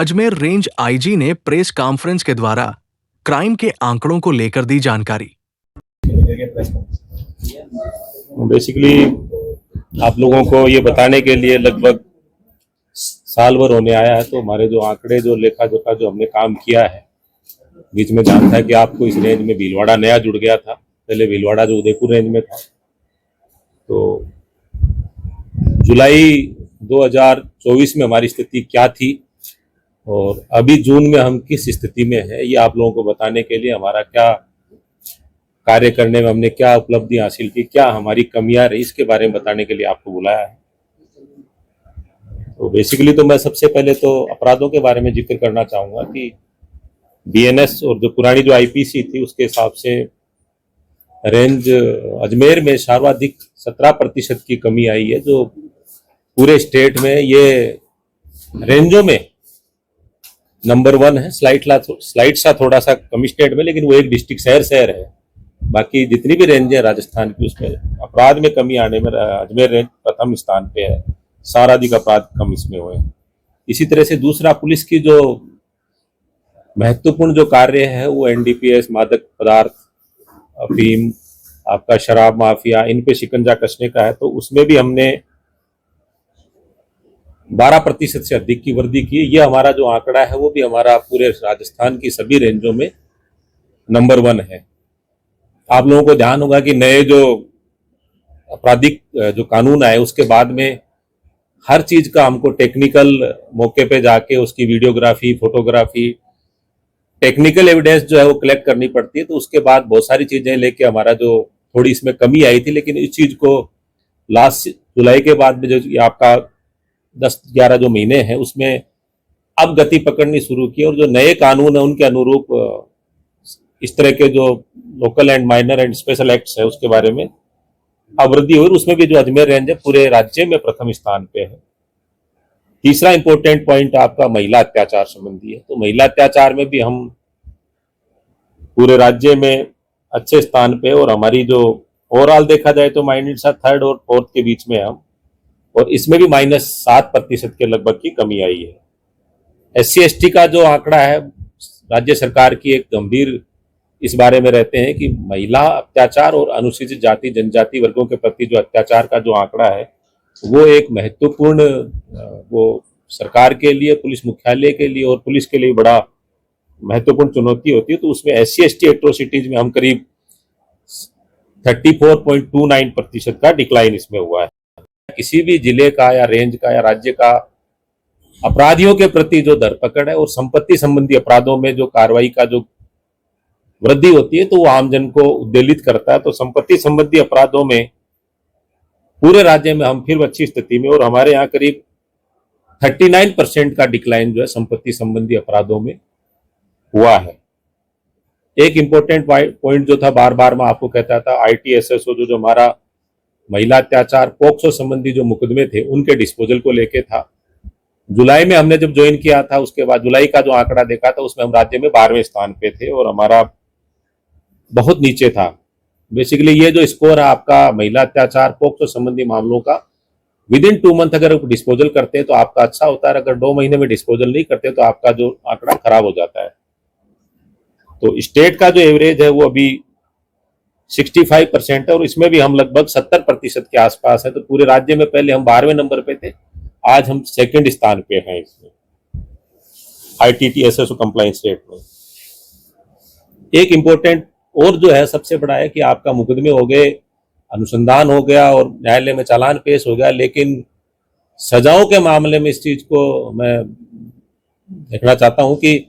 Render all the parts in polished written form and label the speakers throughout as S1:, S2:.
S1: Ajmer range IG ने press conference के द्वारा क्राइम के आंकड़ों को लेकर दी जानकारी।
S2: बेसिकली आप लोगों को ये बताने के लिए लगभग साल भर होने आया है, तो हमारे जो आंकड़े, जो लेखा जोखा जो हमने काम किया है, बीच में जानता है कि आपको इस रेंज में भीलवाड़ा नया जुड़ गया था। पहले भीलवाड़ा जो उदयपुर रेंज में था, तो जुलाई 2024 में हमारी स्थिति क्या थी और अभी जून में हम किस स्थिति में हैं, ये आप लोगों को बताने के लिए, हमारा क्या कार्य करने में हमने क्या उपलब्धि हासिल की, क्या हमारी कमियां रही, इसके बारे में बताने के लिए आपको बुलाया है। तो बेसिकली तो मैं सबसे पहले तो अपराधों के बारे में जिक्र करना चाहूंगा कि बीएनएस और जो पुरानी जो आईपीसी थी उसके हिसाब से रेंज अजमेर में सर्वाधिक 17% की कमी आई है, जो पूरे स्टेट में ये रेंजों में नंबर 1 है। स्लाइड सा थोड़ा सा कमी स्टेट में, लेकिन वो एक डिस्ट्रिक्ट शहर है। बाकी जितनी भी रेंज है राजस्थान की, उसमें अपराध में कमी आने में अजमेर रेंज प्रथम स्थान पे है। सर्वाधिक अपराध कम इसमें हुए हैं। इसी तरह से दूसरा, पुलिस की जो महत्वपूर्ण जो कार्य है वो एनडीपीएस, मादक पदार्थ, अफीम, आपका शराब माफिया, इन पे शिकंजा कसने का है। तो उसमें भी हमने 12% से अधिक की वृद्धि की। ये हमारा जो आंकड़ा है वो भी हमारा पूरे राजस्थान की सभी रेंजों में नंबर 1 है। आप लोगों को ध्यान होगा कि नए जो आपराधिक जो कानून आए उसके बाद में हर चीज का हमको टेक्निकल मौके पे जाके उसकी वीडियोग्राफी, फोटोग्राफी, टेक्निकल एविडेंस जो है वो कलेक्ट करनी पड़ती है। तो उसके बाद बहुत सारी चीजें लेके हमारा जो थोड़ी इसमें कमी आई थी, लेकिन इस चीज को लास्ट जुलाई के बाद में जो आपका 10-11 जो महीने हैं उसमें अब गति पकड़नी शुरू की, और जो नए कानून है उनके अनुरूप इस तरह के जो local and minor and special acts है उसके बारे में अवृद्धि हुई। उसमें भी जो अजमेर रेंज है पूरे राज्य में प्रथम स्थान पे है। तीसरा इंपॉर्टेंट पॉइंट आपका महिला अत्याचार संबंधी है। तो महिला अत्याचार में भी हम पूरे राज्य में अच्छे स्थान पे, और हमारी जो ओवरऑल देखा जाए तो माइनस 3rd और 4th के बीच में हम, और इसमें भी -7% के लगभग की कमी आई है। SC/ST का जो आंकड़ा है, राज्य सरकार की एक गंभीर इस बारे में रहते हैं कि महिला अत्याचार और अनुसूचित जाति जनजाति वर्गों के प्रति जो अत्याचार का जो आंकड़ा है वो एक महत्वपूर्ण, वो सरकार के लिए, पुलिस मुख्यालय के लिए और पुलिस के लिए बड़ा महत्वपूर्ण चुनौती होती है। तो उसमें SC/ST एट्रोसिटीज में हम करीब 34.29% का डिक्लाइन इसमें हुआ है। किसी भी जिले का या रेंज का या राज्य का अपराधियों के प्रति जो धरपकड़ है और संपत्ति संबंधी अपराधों में जो कार्रवाई का जो वृद्धि होती है, तो वो आमजन को उद्वेलित करता है। तो संपत्ति संबंधी अपराधों में पूरे राज्य में हम फिर अच्छी स्थिति में, और हमारे यहाँ करीब 39% का डिक्लाइन जो है संपत्ति संबंधी अपराधों में हुआ है। एक इंपॉर्टेंट पॉइंट जो था, बार बार मैं आपको कहता था, ITSSO जो हमारा महिला अत्याचार पोक्सो संबंधी जो मुकदमे थे उनके डिस्पोजल को लेके था। जुलाई में हमने जब ज्वाइन किया था, उसके बाद जुलाई का जो आंकड़ा देखा था उसमें हम राज्य में 12वें स्थान पे थे और हमारा बहुत नीचे था। बेसिकली ये जो स्कोर है आपका महिला अत्याचार पोक्सो संबंधी मामलों का, विद इन 2 मंथ अगर डिस्पोजल करते हैं तो आपका अच्छा होता है। अगर 2 महीने में डिस्पोजल नहीं करते तो आपका जो आंकड़ा खराब हो जाता है। तो स्टेट का जो एवरेज है वो अभी 65% है, और इसमें भी हम लगभग 70% के आसपास है। तो पूरे राज्य में पहले हम 12वें नंबर पे थे, आज हम 2nd स्थान पे हैं इसमें ITTSSO कंप्लायंस रेट में। एक इंपॉर्टेंट और जो है सबसे बड़ा है कि आपका मुकदमे हो गए, अनुसंधान हो गया और न्यायालय में चालान पेश हो गया, लेकिन सजाओं के मामले में इस चीज को मैं देखना चाहता हूं कि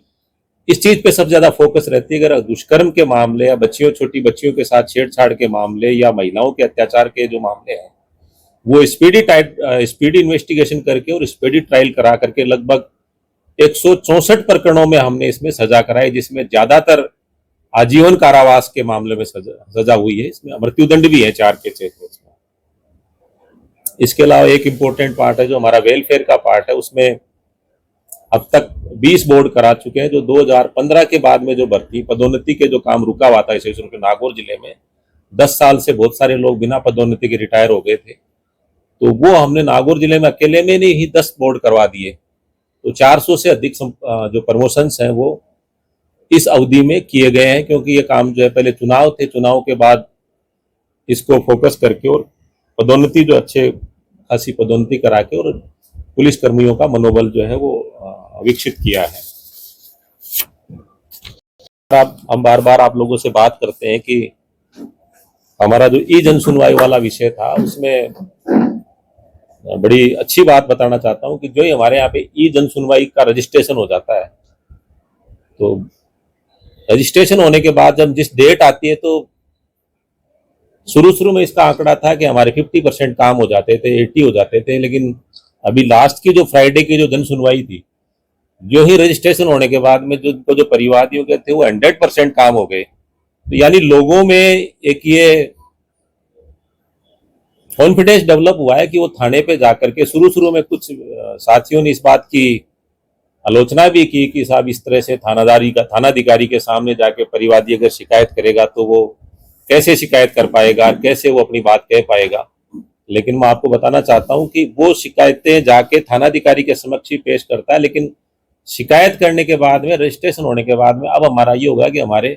S2: इस चीज पे सबसे ज्यादा फोकस रहती है। अगर दुष्कर्म के मामले या छोटी बच्चियों के साथ छेड़छाड़ के मामले या महिलाओं के अत्याचार के जो मामले हैं, वो स्पीडी इन्वेस्टिगेशन करके और स्पीडी ट्रायल करा करके लगभग 164 प्रकरणों में हमने इसमें सजा कराई, जिसमें ज्यादातर आजीवन कारावास के मामले में सजा हुई है। इसमें मृत्युदंड भी है 4 के 6 केस में। इसके अलावा एक इंपॉर्टेंट पार्ट है जो हमारा वेलफेयर का पार्ट है, उसमें अब तक 20 बोर्ड करा चुके हैं। जो 2015 के बाद में जो भर्ती पदोन्नति के जो काम रुका हुआ था, विशेष रूप से नागौर जिले में 10 साल से बहुत सारे लोग बिना पदोन्नति के रिटायर हो गए थे, तो वो हमने नागौर जिले में अकेले में नहीं ही 10 बोर्ड करवा दिए। तो 400 से अधिक जो प्रमोशंस हैं वो इस अवधि में किए गए हैं, क्योंकि ये काम जो है पहले चुनाव थे, चुनाव के बाद इसको फोकस करके और पदोन्नति जो अच्छे खासी पदोन्नति करा के और पुलिस कर्मियों का मनोबल जो है वो विकसित किया है। हम बार बार आप लोगों से बात करते हैं कि हमारा जो ई जन सुनवाई वाला विषय था, उसमें बड़ी अच्छी बात बताना चाहता हूं कि जो हमारे यहाँ पे ई जन सुनवाई का रजिस्ट्रेशन हो जाता है, तो रजिस्ट्रेशन होने के बाद जब जिस डेट आती है, तो शुरू में इसका आंकड़ा था कि हमारे 50% काम हो जाते थे, 80 हो जाते थे, लेकिन अभी लास्ट की जो फ्राइडे की जो जन सुनवाई थी, जो ही रजिस्ट्रेशन होने के बाद में जो परिवादियों के थे वो 100% काम हो गए। तो यानी लोगों में एक ये कॉन्फिडेंस डेवलप हुआ है कि वो थाने पे जाकर के शुरू में कुछ साथियों ने इस बात की आलोचना भी की कि साहब इस तरह से थानाधिकारी के सामने जाके परिवादी अगर शिकायत करेगा तो वो कैसे शिकायत कर पाएगा, कैसे वो अपनी बात कह पाएगा। लेकिन मैं आपको बताना चाहता हूं कि वो शिकायतें जाके थानाधिकारी के समक्ष ही पेश करता है, लेकिन शिकायत करने के बाद में, रजिस्ट्रेशन होने के बाद में अब हमारा ये होगा कि हमारे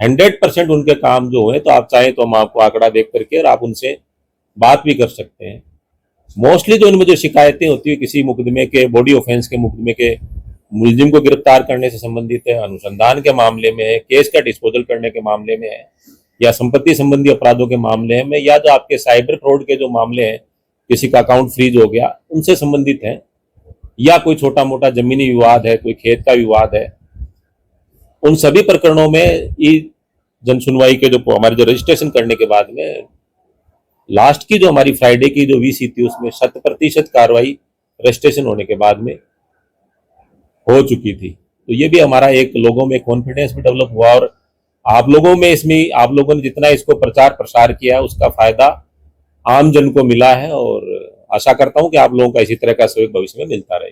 S2: 100% उनके काम जो हुए, तो आप चाहें तो हम आपको आंकड़ा देख करके और आप उनसे बात भी कर सकते हैं। मोस्टली जो उनमें जो शिकायतें होती है किसी मुकदमे के, बॉडी ऑफेंस के मुकदमे के मुलजिम को गिरफ्तार करने से संबंधित है, अनुसंधान के मामले में है, केस का डिस्पोजल करने के मामले में है, या संपत्ति संबंधी अपराधों के मामले में, या जो आपके साइबर फ्रॉड के जो मामले हैं, किसी का अकाउंट फ्रीज हो गया, उनसे संबंधित है, या कोई छोटा मोटा जमीनी विवाद है, कोई खेत का विवाद है, उन सभी प्रकरणों में ई जन सुनवाई के जो हमारे जो रजिस्ट्रेशन करने के बाद में लास्ट की जो हमारी फ्राइडे की जो वीसी थी, उसमें 100% कार्रवाई रजिस्ट्रेशन होने के बाद में हो चुकी थी। तो ये भी हमारा एक लोगों में कॉन्फिडेंस भी डेवलप हुआ, और आप लोगों में इसमें आप लोगों ने जितना इसको प्रचार प्रसार किया है उसका फायदा आम जन को मिला है, और आशा करता हूं कि आप लोगों का इसी तरह का सहयोग भविष्य में मिलता रहे।